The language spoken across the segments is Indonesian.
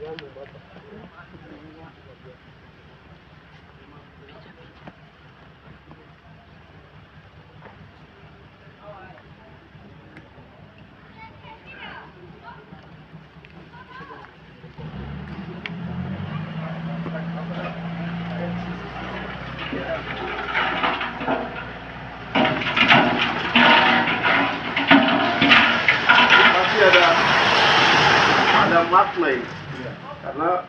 Pasti ada makna ini. Karena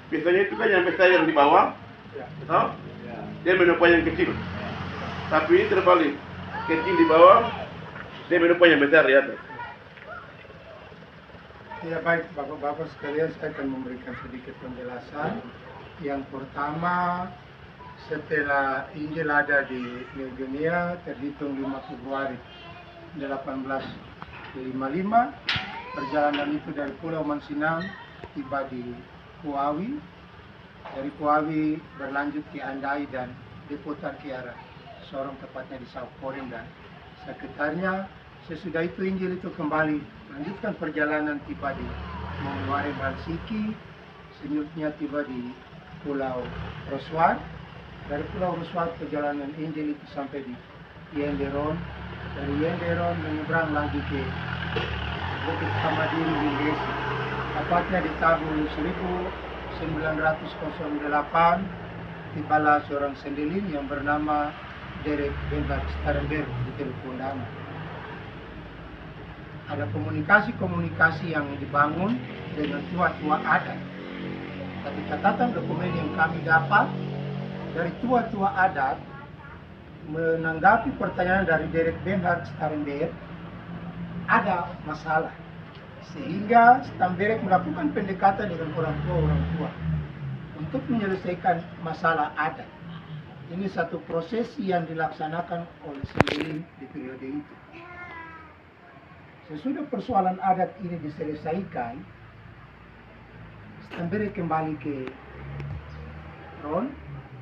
biasanya itu kan yang besar yang di bawah, tahu? Dia menopang yang kecil. Tapi ini terbalik, kecil di bawah, dia menopang yang besar di atas. Ya baik, Bapak-Bapak sekalian, saya akan memberikan sedikit penjelasan. Yang pertama, setelah Injil ada di New Guinea, terhitung 5 Februari 1855, perjalanan itu dari Pulau Mansinang tiba di Puawi. Dari Puawi berlanjut ke Andai dan diputar ke arah Sorong, tepatnya di South Korea dan sekitarnya. Sesudah itu Injil itu kembali melanjutkan perjalanan, tiba di Mongware Balsiki, selanjutnya tiba di Pulau Roswan. Dari Pulau Roswan perjalanan Injil itu sampai di Yenderon. Dari Yenderon menyeberang lagi ke Bukit Kamadiri di Desi. Tepatnya di tahun 1908 tibalah seorang sendelin yang bernama Derek Benhard Starenberg di Telepon Dama. Ada komunikasi yang dibangun dengan tua-tua adat. Tapi catatan dokumen yang kami dapat dari tua-tua adat menanggapi pertanyaan dari Derek Benhard Starenberg, ada masalah. Sehingga Starenberg melakukan pendekatan dengan orang tua untuk menyelesaikan masalah adat. Ini satu proses yang dilaksanakan oleh sendelin di periode itu. Sesudah persoalan adat ini diselesaikan, Starenberg kembali ke Ron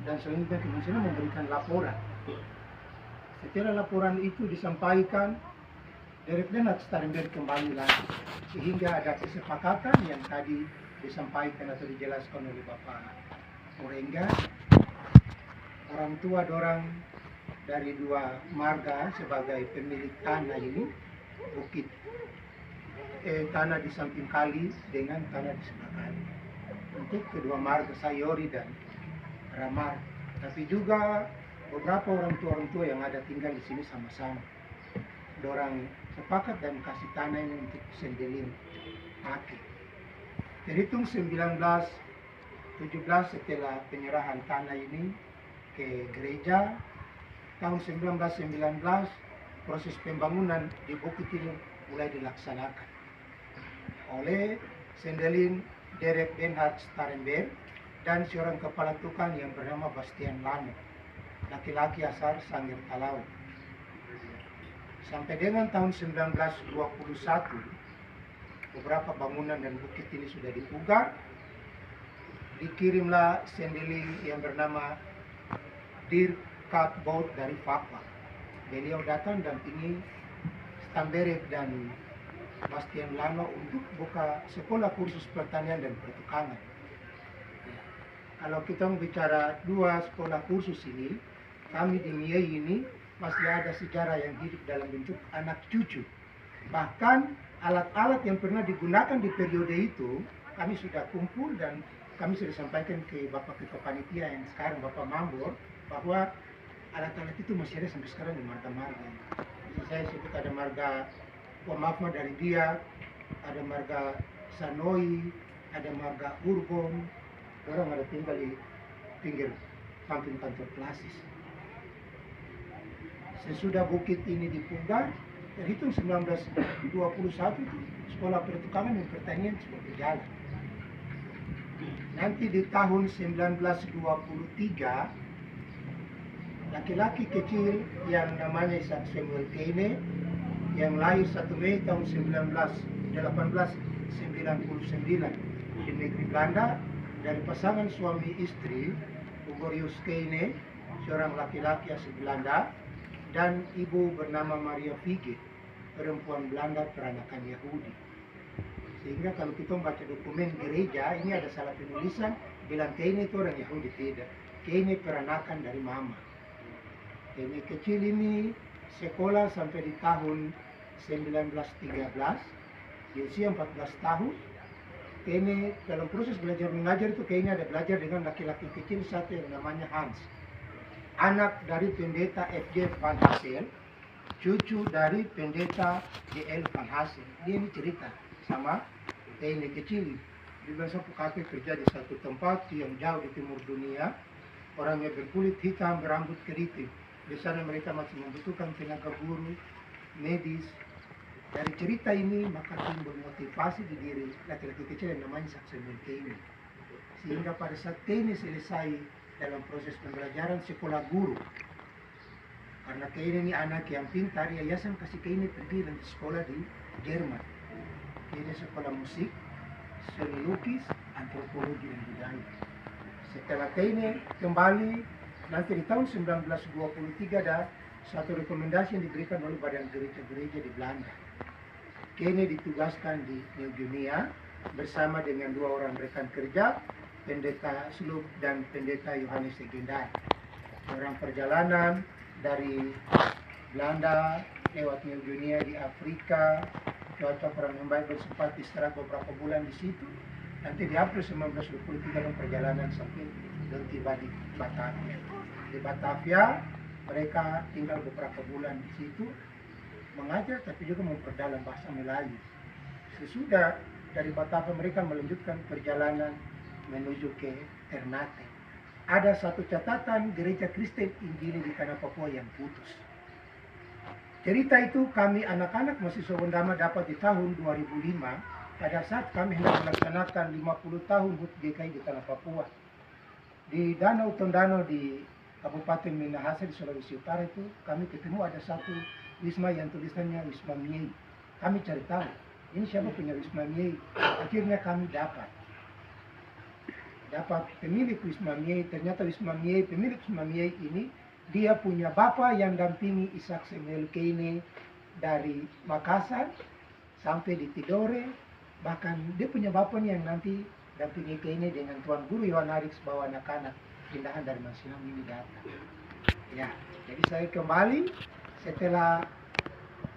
dan selanjutnya ke Mansinang memberikan laporan. Setelah laporan itu disampaikan, Derek Benhard Starenberg kembali lagi, sehingga ada kesepakatan yang tadi disampaikan atau dijelaskan oleh Bapak Orengga. Orang tua dorang dari dua marga sebagai pemilik tanah ini, bukit tanah di samping kali dengan tanah di sebelah kali, untuk kedua marga Sayori dan Ramar. Tapi juga beberapa orang tua yang ada tinggal di sini sama-sama. Dorang sepakat dan kasih tanah ini untuk sendelin pakai. Terhitung 1917 setelah penyerahan tanah ini ke gereja, tahun 1919 proses pembangunan di bukit ini mulai dilaksanakan oleh sendelin Derek Benhard Starenberg dan seorang kepala tukang yang bernama Bastian Lano, laki-laki asal Sangir Talau. Sampai dengan tahun 1921, beberapa bangunan dan bukit ini sudah dipugar. Dikirimlah sendelin yang bernama Dirk Katbout dari Papua. Beliau datang dan ingin Starenberg dan Bastian Lano untuk buka sekolah kursus pertanian dan pertukangan. Kalau kita bicara dua sekolah kursus ini, kami di Miei ini masih ada sejarah yang hidup dalam bentuk anak cucu. Bahkan alat-alat yang pernah digunakan di periode itu, kami sudah kumpul dan kami sudah sampaikan ke Bapak Ketua Panitia yang sekarang Bapak Mambor, bahwa alat-alat itu masih ada sampai sekarang di marga-marga. Saya sebut ada marga Wamafma dari Biak, ada marga Sanoi, ada marga Urbon. Orang ada tinggal di pinggir samping kantor klasis. Sesudah bukit ini dipugar, terhitung 1921 sekolah pertukangan dan pertanian sudah berjalan. Nanti di tahun 1923, laki-laki kecil yang namanya Isaac Samuel Kane yang lahir 1 Mei tahun 1899 di negeri Belanda, dari pasangan suami istri Ugorius Kane, seorang laki-laki asli Belanda, dan ibu bernama Maria Fige, perempuan Belanda peranakan Yahudi. Sehingga kalau kita membaca dokumen gereja, ini ada salah penulisan, bilang Keine itu orang Yahudi, tidak. Keine peranakan dari mama. Keine kecil ini sekolah sampai di tahun 1913, di usia 14 tahun. Keine dalam proses belajar mengajar itu Keine ada belajar dengan laki-laki kecil satu yang namanya Hans. Anak dari pendeta F.J. Van Hassel, cucu dari pendeta D.L. Van Hassel. Dia ini cerita sama Keine kecil. Dia bilang saya kakek kerja di satu tempat yang jauh di timur dunia. Orangnya berkulit hitam, berambut keriting. Di sana mereka masih membutuhkan tenaga guru, medis. Dari cerita ini maka timbul motivasi di diri laki-laki kecil yang namanya Samuel Keine. Sehingga pada saat Keine selesai dalam proses pembelajaran sekolah guru, karena Keine ini anak yang pintar, yayasan kasih Keine pergi dan sekolah di Jerman. Keine sekolah musik, seni lukis, antropologi dan budaya. Setelah Keine kembali, nanti di tahun 1923 ada satu rekomendasi yang diberikan oleh badan gereja-gereja di Belanda. Keine ditugaskan di New Guinea bersama dengan dua orang rekan kerja, pendeta Sloop dan pendeta Yohanes Segendar. Orang perjalanan dari Belanda lewat New Guinea di Afrika, cuaca kurang membaik, bersempat istirahat beberapa bulan di situ. Nanti di April 1923 dalam perjalanan sampai dan tiba di Batavia. Di Batavia mereka tinggal beberapa bulan di situ, mengajar tapi juga memperdalam bahasa Melayu. Sesudah dari Batavia mereka melanjutkan perjalanan menuju ke Ternate. Ada satu catatan gereja Kristen Injili di tanah Papua yang putus. Cerita itu kami anak-anak mahasiswa Undama dapat di tahun 2005 pada saat kami hendak melaksanakan 50 tahun HUT GKI di tanah Papua. Di Danau Tondano di Kabupaten Minahasa di Sulawesi Utara itu kami ketemu ada satu wisma yang tulisannya Wisma Miei. Kami cari tahu ini siapa punya Wisma Miei. Akhirnya kami dapat pemilik Wisma Miei. Ternyata Wisma Miei, pemilik Wisma Miei ini dia punya bapak yang dampingi Ishak Samuel Keine dari Makassar sampai di Tidore. Bahkan dia punya bapaknya yang nanti dampingi Keine dengan Tuan Guru Yohan Arix bawa anak-anak pindahan dari Mansinam ini datang. Ya, jadi saya kembali setelah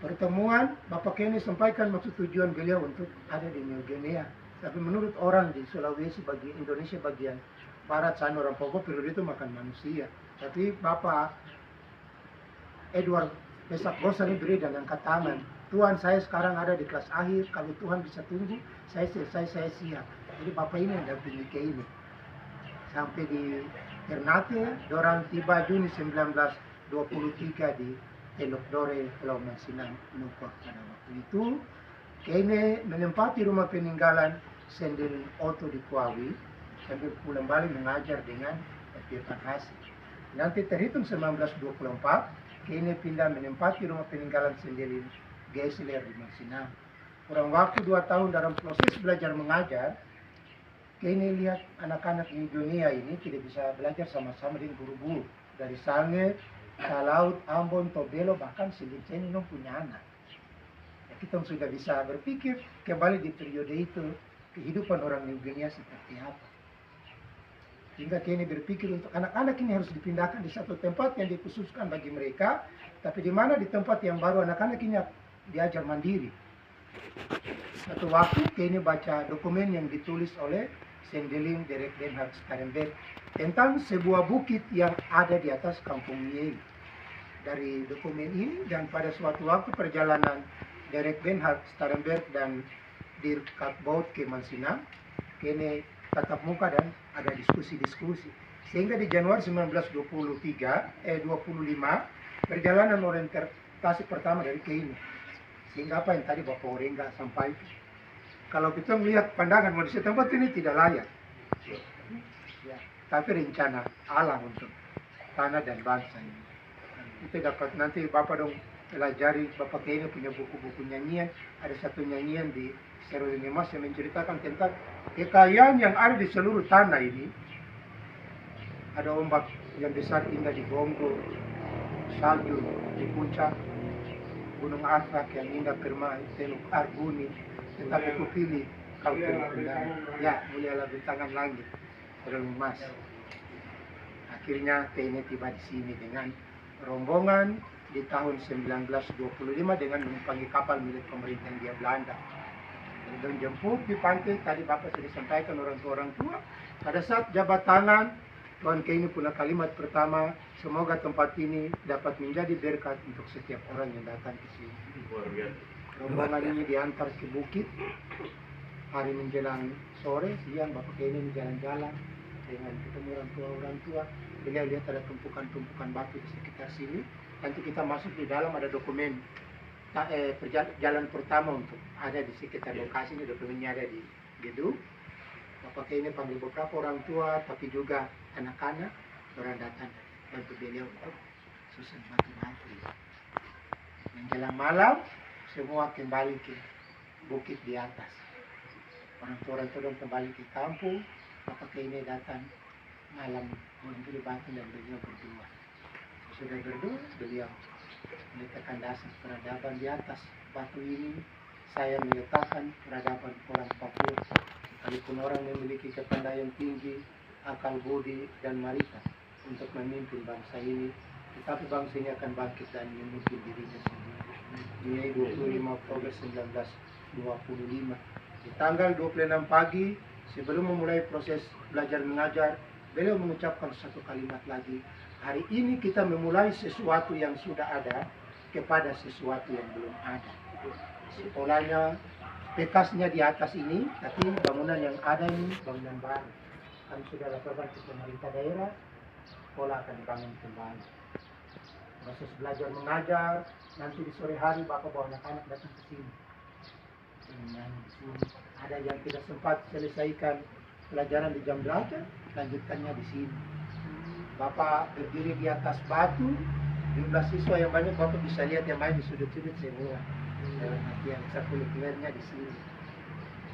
pertemuan Bapak Keine sampaikan maksud tujuan beliau untuk ada di New Guinea. Tapi menurut orang di Sulawesi bagi Indonesia bagian barat sana orang Papua periode itu makan manusia. Tapi Bapak Edward Pesak Bosan beri dan angkat tangan. Tuhan saya sekarang ada di kelas akhir, kalau Tuhan bisa tunggu, saya selesai, saya siap. Jadi Bapak ini yang dampingi Keine. Sampai di Ternate, orang tiba Juni 1923 di Teluk Dore, Pulau Mansinam, Nukuak. Pada waktu itu, Keine menempati rumah peninggalan Sendil Oto di Kuawi, sambil pulang balik mengajar dengan F.J. Van Hassel. Nanti terhitung 1924, Keine pindah menempati rumah peninggalan Sendil Geisler di Mansinam. Kurang waktu 2 tahun dalam proses belajar mengajar, Keine lihat anak-anak di dunia ini tidak bisa belajar sama-sama dengan guru-guru. Dari Sange, Talaut, Ambon, Tobelo, bahkan Silinceni punya anak. Ya, kita sudah bisa berpikir kembali di periode itu, kehidupan orang New Guinea seperti apa. Sehingga Keine berpikir untuk anak-anak ini harus dipindahkan di satu tempat yang dikhususkan bagi mereka, tapi di mana di tempat yang baru anak-anak ini diajar mandiri. Satu waktu Keine baca dokumen yang ditulis oleh Sendeling Derek Benhard Starenberg tentang sebuah bukit yang ada di atas kampung Miei. Dari dokumen ini dan pada suatu waktu perjalanan Derek Benhard Starenberg dan Dirk Katbout ke Mansinam, Keine tatap muka dan ada diskusi-diskusi. Sehingga di Januari 1925 perjalanan orientasi pertama dari Keine. Sehingga apa yang tadi Bapak Orengga sampaikan. Kalau kita melihat pandangan manusia tempat ini tidak layak. Ya, tapi rencana Allah untuk tanah dan bangsa ini. Kita dapat nanti Bapak dong pelajari, Bapak Keine punya buku-buku nyanyian. Ada satu nyanyian di Serolini Mas yang menceritakan tentang kekayaan yang ada di seluruh tanah ini. Ada ombak yang besar indah di Bongo, salju di puncak, Gunung Arfak yang indah permai, Teluk Arguni. Tetapi kupilih kau ya mulialah bintangan langit Mas. Akhirnya TNI tiba di sini dengan rombongan di tahun 1925 dengan menumpangi kapal milik pemerintah Hindia Belanda. Dan jemput di pantai, tadi Bapak sudah sampaikan orang tua. Pada saat jabat tangan, Tuan Keini punya kalimat pertama, semoga tempat ini dapat menjadi berkat untuk setiap orang yang datang ke sini. Rombongan ini diantar ke bukit. Hari menjelang sore, siang Bapak Keini jalan-jalan dengan ketemu orang tua. Beliau lihat ada tumpukan-tumpukan batu di sekitar sini. Nanti kita masuk di dalam ada dokumen jalan pertama untuk ada di sekitar lokasi ini, dokumennya ada di gedung. Bapak Keini panggil beberapa orang tua, tapi juga anak-anak, orang datang bantu beliau untuk susun batu-batu. Menjelang malam, semua kembali ke bukit di atas. Orang tua kembali ke kampung. Bapak Keini datang malam mengambil batu dan beliau berdua. Sudah berdua, beliau meletakkan dasar peradaban di atas batu ini. Saya meletakkan peradaban orang Papua. Sekalipun orang memiliki kepandaian tinggi, akal budi dan marifat untuk memimpin bangsa ini, tetapi bangsa ini akan bangkit dan memimpin dirinya sendiri. Ini 25 Oktober 1925. Di tanggal 26 pagi, sebelum memulai proses belajar mengajar, beliau mengucapkan satu kalimat lagi. Hari ini kita memulai sesuatu yang sudah ada kepada sesuatu yang belum ada. Sekolahnya, bekasnya di atas ini, tapi bangunan yang ada ini bangunan baru. Kami sudah laporkan ke pemerintah daerah, sekolah akan dibangun kembali. Proses belajar mengajar, nanti di sore hari Bapak bawa anak-anak datang ke sini. Ada yang tidak sempat selesaikan pelajaran di jam belajar, lanjutkannya di sini. Bapak berdiri di atas batu, jumlah siswa yang banyak Bapak bisa lihat yang main di sudut-sudut semua. Yang sekulernya di sini.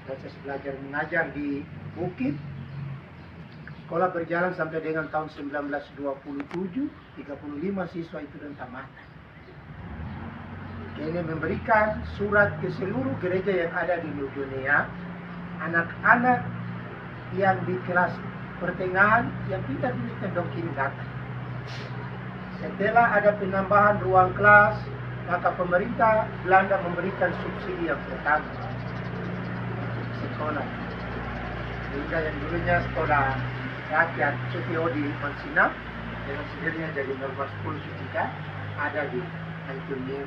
Proses belajar mengajar di bukit. Sekolah berjalan sampai dengan tahun 1927, 35 siswa itu dan tamatan. Ini memberikan surat ke seluruh gereja yang ada di dunia, anak-anak yang di kelas pertengahan yang tidak bisa dongkin datang. Setelah ada penambahan ruang kelas, maka pemerintah Belanda memberikan subsidi yang pertama sekolah. Hingga yang dulunya sekolah rakyat CPO di Mansinap, dengan sendirinya jadi normal school ketika ada di Antonio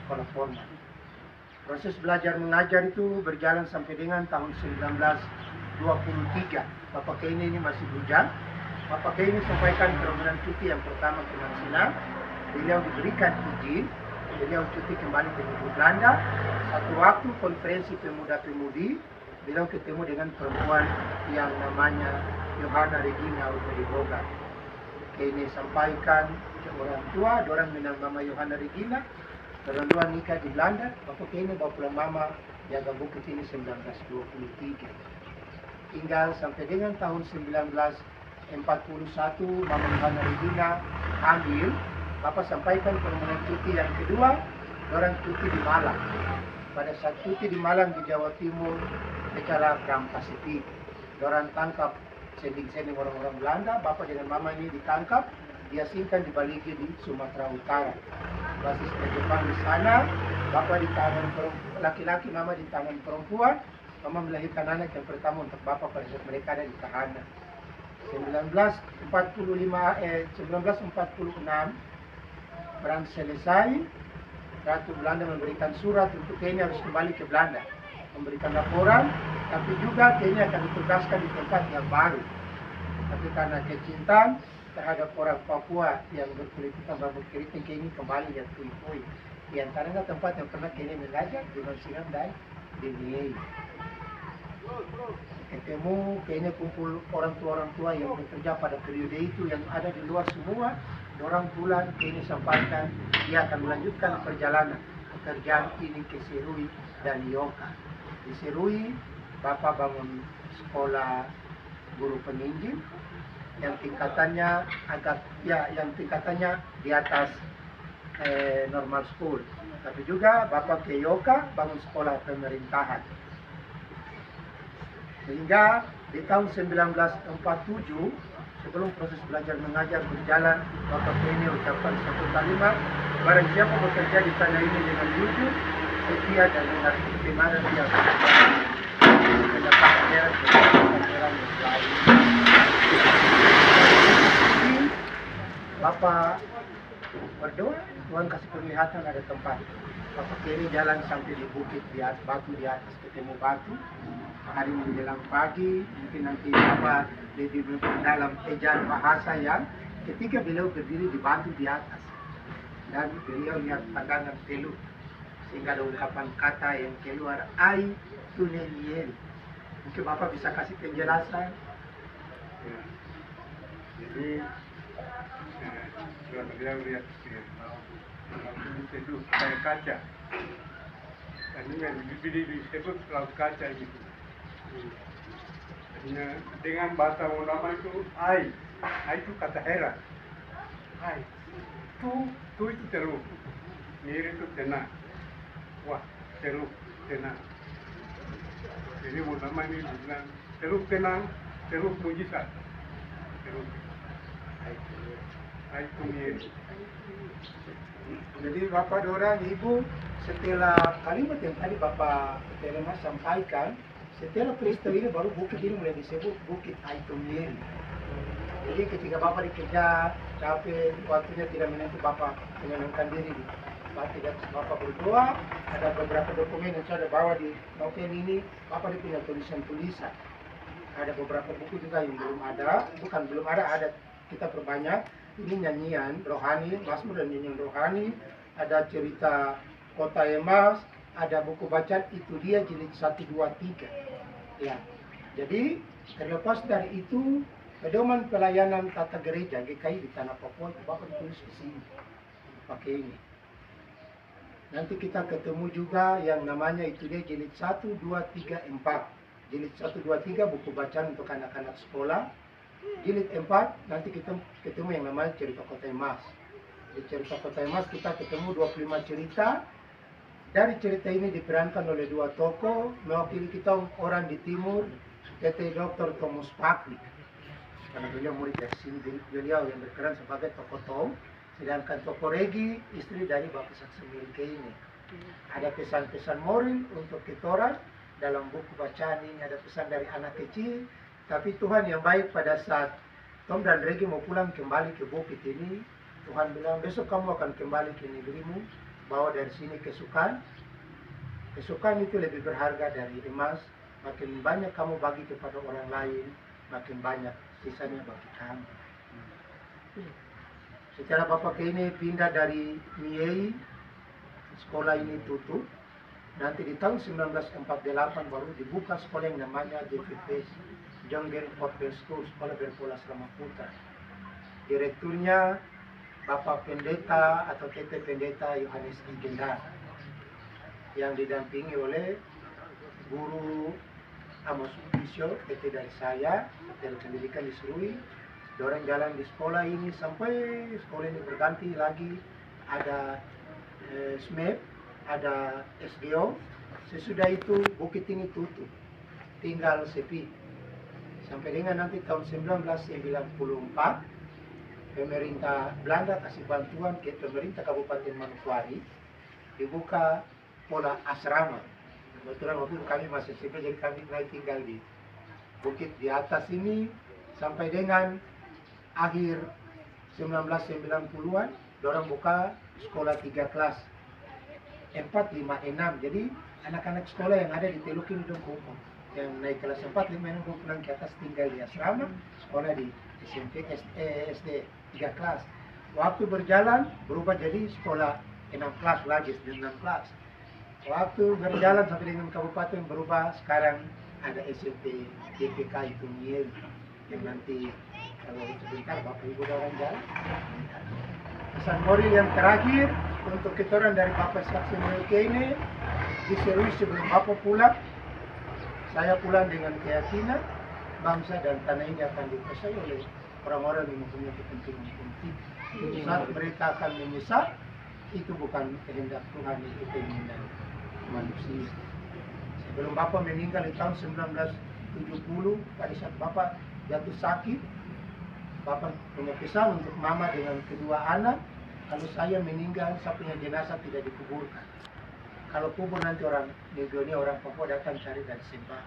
sekolah formal. Proses belajar mengajar itu berjalan sampai dengan tahun 1923. Bapak Keini ini masih bujang. Bapak Keini sampaikan permohonan cuti yang pertama ke Mansinap. Beliau diberikan izin. Beliau cuti kembali ke Belanda. Satu waktu konferensi pemuda-pemudi, beliau ketemu dengan perempuan yang namanya Johanna Regina Utariboga. Keini sampaikan ke orang tua, orang menang Mama Johanna Regina. Orang tua nikah di Belanda. Bapak Keini bawa pulang Mama jaga bukit ini 1923. Tinggal sampai dengan tahun 1941 Mama Johanna Regina ambil. Bapak sampaikan permohonan cuti yang kedua, orang cuti di Malang. Pada saat cuti di Malang di Jawa Timur, bicara Perang Pasifik. Orang tangkap sending-sending orang-orang Belanda, Bapak dengan Mama ini ditangkap, diasingkan di Baligi di Sumatera Utara. Basisnya Jepang di sana, Bapak di tangan laki-laki, Mama di tangan perempuan. Mama melahirkan anak yang pertama untuk Bapak pada saat mereka ada di tahanan. 1946 perang selesai, Ratu Belanda memberikan surat untuk Kenya harus kembali ke Belanda, memberikan laporan, tapi juga Kenya akan ditugaskan di tempat yang baru. Tapi karena kecintaan terhadap orang Papua yang berkulit hitam rambut keriting, Kenya kembali yang Tui-Tui. Di antaranya tempat yang pernah Kenya mengajar di Mansinap dan di Niei. Ketemu Kenya kumpul orang tua yang bekerja pada periode itu yang ada di luar semua. Orang pulang Kenya sampaikan dia akan melanjutkan perjalanan pekerjaan ini ke Serui dan Yoka. Di Serui Bapak bangun sekolah guru peninjil yang tingkatannya di atas normal school. Tapi juga Bapak ke Yoka bangun sekolah pemerintahan. Sehingga di tahun 1947, sebelum proses belajar mengajar berjalan, Bapak ini ucapkan satu kalimat, barang siapa bekerja di tanah ini dengan jujur, setia dan dengan kebenaran dia mendapat ganjaran yang lain. Bapak berdoa, Tuhan kasih penglihatan ada tempat. Bapak kiri jalan sampai di bukit di atas batu, di atas ketemu batu. Hari menjelang pagi, mungkin nanti Bapak lebih dalam ejaan bahasa yang ketika beliau berdiri di batu di atas dan beliau lihat pandangan teluk, sehingga ada ungkapan kata yang keluar ai tuneniel. Mungkin Bapak bisa kasih penjelasan. Ya. Jadi setelah beliau lihat laut itu kayak kaca, dan ini yang disebut laut kaca gitu. Dengan bahasa ulama itu ai itu kata heran, ai tu itu teluk, nir itu tenang, wah teluk tenang. Jadi ulama ini bilang teluk tenang, teluk mujizat, teluk ai itu nir. Jadi Bapak Dora, Ibu, setelah kalimat yang tadi Bapak Telema sampaikan, setelah peristiwa ini baru bukit ini mulai disebut Bukit Aitumiri. Jadi ketika Bapak dikejar, capek, waktunya tidak menentu, Bapak menenangkan diri. Bapak berdoa, ada beberapa dokumen yang saya bawa di novel ini, Bapak punya tulisan-tulisan. Ada beberapa buku juga yang belum ada, kita perbanyak. Ini nyanyian rohani, Mazmur dan nyanyian rohani, ada cerita Kota Emas, ada buku bacaan Itu Dia jilid 1, 2, 3. Ya. Jadi terlepas dari itu, pedoman pelayanan tata gereja GKI di Tanah Papua itu Bapak tulis di sini, pakai ini. Nanti kita ketemu juga yang namanya Itu Dia jilid 1, 2, 3, 4. Jilid 1, 2, 3 buku bacaan untuk anak-anak sekolah. Jilid 4 nanti kita ketemu yang namanya cerita Kota Emas. Di cerita Kota Emas kita ketemu 25 cerita. Dari cerita ini diperankan oleh dua tokoh, mewakili kita orang di timur, PT Dr. Thomas Pakli. Karena beliau murid dari sini, beliau yang berperan sebagai tokoh Tom, sedangkan tokoh Regi, istri dari Bapak Saksi Milke ini. Ada pesan-pesan moral untuk kita orang, dalam buku bacaan ini ada pesan dari anak kecil. Tapi Tuhan yang baik pada saat Tom dan Regi mau pulang kembali ke bukit ini, Tuhan bilang, besok kamu akan kembali ke negerimu, bawa dari sini kesukaan. Kesukaan itu lebih berharga dari emas. Makin banyak kamu bagi kepada orang lain, makin banyak sisanya bagi kamu. Setelah Bapak ini pindah dari Miei, sekolah ini tutup. Nanti di tahun 1948 baru dibuka sekolah yang namanya JPP, Jonggel Portable School, Sekolah Berpola Asrama Putra. Direkturnya Bapak Pendeta atau TT Pendeta Yohanes Igendar, yang didampingi oleh guru Amos Bisyo, PT dari saya, dari pendidikan di Serui. Dorang jalan di sekolah ini sampai sekolah ini berganti lagi, ada SMEP, ada SGO. Sesudah itu bukit ini tutup, tinggal sepi. Sampai dengan nanti tahun 1994, pemerintah Belanda kasih bantuan ke pemerintah Kabupaten Manokwari, dibuka pola asrama. Kebetulan waktu itu kami masih sipil, jadi kami mulai tinggal di bukit di atas ini sampai dengan akhir 1990-an, dorang buka sekolah 3 kelas, 4, 5, 6. Jadi anak-anak sekolah yang ada di Teluk ini dong kumpul. Yang naik kelas 4, 5, 6 pulang ke atas tinggal di asrama, sekolah di SMP, SD 3 kelas. Waktu berjalan berubah jadi sekolah 6 kelas lagi, 6 kelas. Waktu berjalan sampai dengan kabupaten berubah, sekarang ada SMP DPK itu Niel, yang nanti kalau sebentar Bapak Ibu orang jalan. Pesan moral yang terakhir untuk kita orang dari Bapak Saksi Milke ini, diserui sebelum Bapak pulang, saya pulang dengan keyakinan bangsa dan tanah ini akan dikuasai oleh orang-orang yang mempunyai kepentingan politik. Saat mereka akan menyesal, itu bukan kehendak Tuhan, itu keinginan manusia. Sebelum Bapak meninggal di tahun 1999, 70 pada saat Bapak jatuh sakit. Bapak punya pesan untuk mama dengan kedua anak, kalau saya meninggal, saya punya jenazah tidak dikuburkan. Kalau kubur nanti orang Negonia, orang Papua datang cari dan sembah.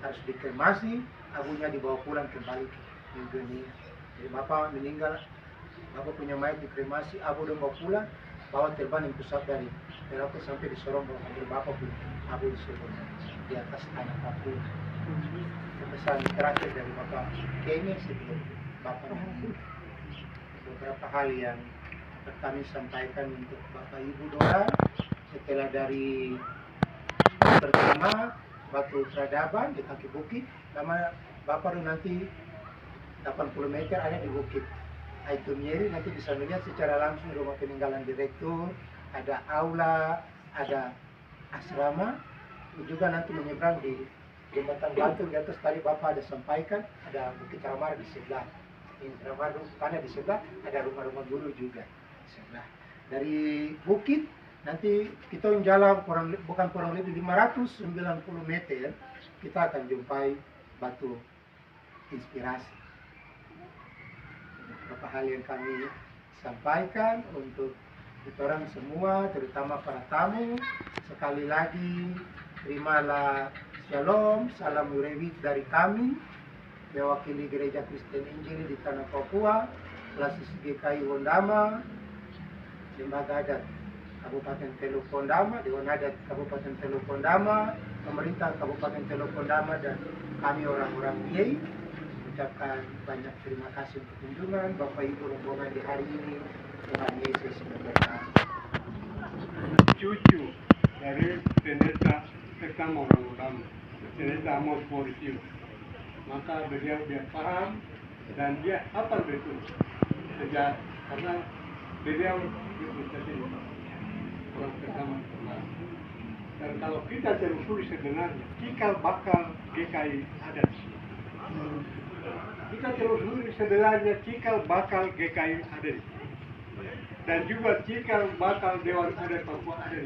Harus dikremasi, abunya dibawa pulang kembali ke Negonia. Jadi Bapak meninggal, Bapak punya mayat dikremasi, abu udah bawa pulang, bawa terbang yang pusat dari Merauke sampai di Sorong, bawa ambil Bapak punya abu di Sorong, di atas tanah Papua. Pesan terakhir dari Bapak kayaknya sebelum Bapak beberapa hal yang kami sampaikan untuk Bapak Ibu doa setelah dari pertama Batu Peradaban di kaki bukit, nama Bapak nanti 80 meter ada di bukit Aitumyeri, nanti bisa melihat secara langsung rumah peninggalan direktur, ada aula, ada asrama, juga nanti menyeberang di jembatan batu di atas tadi Bapak ada sampaikan, ada Bukit Ramar di sebelah. Ini Ramar karena di sebelah ada rumah-rumah guru juga di sebelah. Dari bukit nanti kita jalan bukan kurang lebih 590 meter kita akan jumpai batu inspirasi. Beberapa hal yang kami sampaikan untuk kita orang semua, terutama para tamu, sekali lagi terimalah Shalom, salam Yurewit dari kami, mewakili Gereja Kristen Injil di Tanah Papua, Klasis GKI Wondama, Lembaga Adat Kabupaten Teluk Wondama, Dewan Adat Kabupaten Teluk Wondama, pemerintah Kabupaten Teluk Wondama, dan kami orang-orang Yei ucapkan banyak terima kasih untuk kunjungan Bapak Ibu rombongan di hari ini. Tuhan Yesus memberkati. Cucu dari pendeta pertama orang utama, pendeta Amos Borisio. Maka beliau dia paham dan dia hafal betul sejak karena beliau itu orang pertama. Dan kalau kita telusuri sebenarnya cikal bakal GKI ada. Kita telusuri sebenarnya cikal bakal GKI ada. Dan juga cikal bakal Dewan Adat Papua ada.